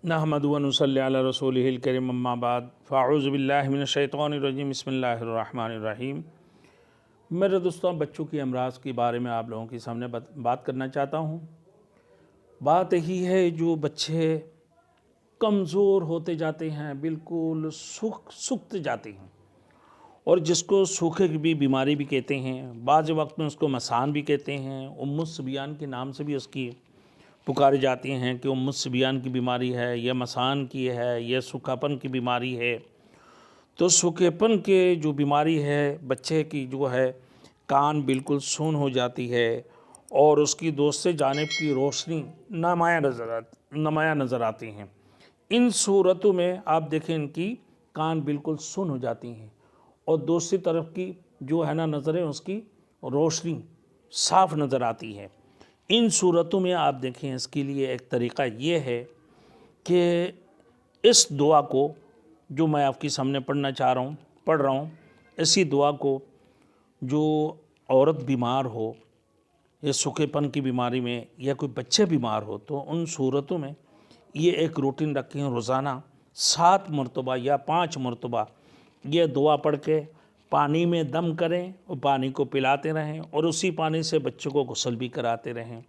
नहमदु व नुसल्ली अला रसूलिहिल करीम अम्मा बाद फ़अऊज़ु बिल्लाहि मिनश शैतानिर रजीम बिस्मिल्लाहिर रहमानिर रहीम। मेरे दोस्तों, बच्चों की अमराज़ के बारे में आप लोगों के सामने बात करना चाहता हूँ। बात यही है, जो बच्चे कमज़ोर होते जाते हैं, बिल्कुल सुक्त जाते हैं, और जिसको सूखे की भी बीमारी भी कहते हैं, बाज़ वक्त में उसको मसान भी कहते हैं, उम्मुस सिबियान के नाम से भी उसकी पुकारे जाती हैं कि उम्मुस सिबियान की बीमारी है, यह मसान की है, यह सूखापन की बीमारी है। तो सूखेपन के जो बीमारी है, बच्चे की जो है कान बिल्कुल सून हो जाती है और उसकी दूसरे जानिब की रोशनी नुमाया नज़र आती हैं। इन सूरतों में आप देखें, इनकी कान बिल्कुल सुन हो जाती हैं और दूसरी तरफ की जो है ना नज़रें, उसकी रोशनी साफ नज़र आती है। इन सूरतों में आप देखें, इसके लिए एक तरीक़ा ये है कि इस दुआ को जो मैं आपके सामने पढ़ रहा हूँ, इसी दुआ को जो औरत बीमार हो या सूखेपन की बीमारी में, या कोई बच्चे बीमार हो, तो उन सूरतों में ये एक रूटीन रखें, रोज़ाना 7 मरतबा या 5 मरतबा ये दुआ पढ़ के पानी में दम करें और पानी को पिलाते रहें और उसी पानी से बच्चों को गुस्ल भी कराते रहें।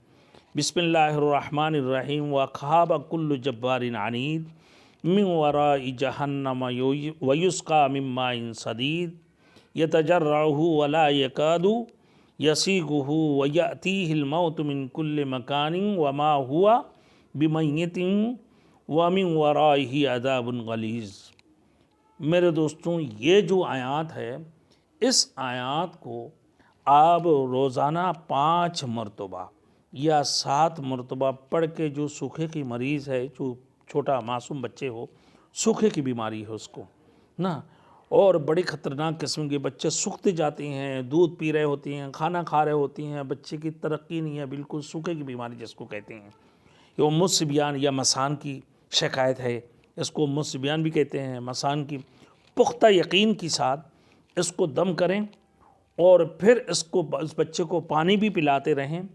बिस्मिल्लाहिर्रहमानिर्रहीम। व खाब कुल्लु जब्बारिन अनीद मिन वराइ जहन्नम वयुस्का मिन माइन सदीद यतजर्रहु वला यकादु यसीगुहु वयअतीहिल मौत मिन कुल्लि मकानिन वमा हुवा बिमय्यतिन व मिन वराइहि अज़ाबुन गलीज़। मेरे दोस्तों, ये जो आयत है, इस आयत को आप रोज़ाना 5 मरतबा या 7 मरतबा पढ़ के, जो सूखे की मरीज़ है, जो छोटा मासूम बच्चे हो, सूखे की बीमारी है उसको ना, और बड़ी ख़तरनाक किस्म के बच्चे सूखते जाते हैं, दूध पी रहे होते हैं, खाना खा रहे होती हैं, बच्चे की तरक्की नहीं है, बिल्कुल सूखे की बीमारी जिसको कहते हैं, ये उम्मुस सिबियान या मसान की शिकायत है। इसको उम्मुस सिबियान भी कहते हैं, मसान की। पुख्ता यकीन के साथ इसको दम करें और फिर इस बच्चे को पानी भी पिलाते रहें।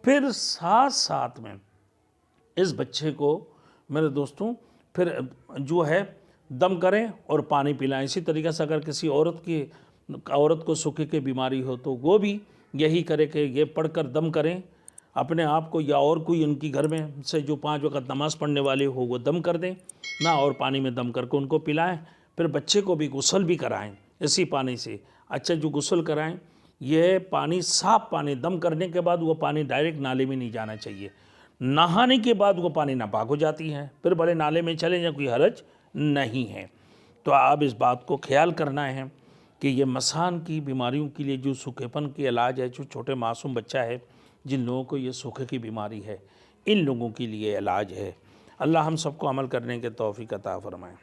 फिर साथ साथ में इस बच्चे को, मेरे दोस्तों, फिर जो है दम करें और पानी पिलाएं। इसी तरीके से अगर किसी औरत को सूखे की बीमारी हो तो वो भी यही करे कि ये पढ़कर दम करें अपने आप को, या और कोई उनकी घर में से जो 5 वक्त नमाज़ पढ़ने वाले हो वो दम कर दें ना, और पानी में दम करके उनको पिलाएं। फिर बच्चे को भी गुस्ल भी कराएं इसी पानी से। अच्छा, जो गुस्ल कराएं, ये पानी साफ़ पानी, दम करने के बाद वो पानी डायरेक्ट नाले में नहीं जाना चाहिए। नहाने के बाद वो पानी नापाक हो जाती है, फिर भले नाले में चले जाए, कोई हरज नहीं है। तो आप इस बात को ख्याल करना है कि ये मसान की बीमारियों के लिए जो सूखेपन के इलाज है, जो छोटे मासूम बच्चा है, जिन लोगों को ये सूखे की बीमारी है, इन लोगों के लिए इलाज है। अल्लाह हम सबको अमल करने के तौफीक अता फरमाए।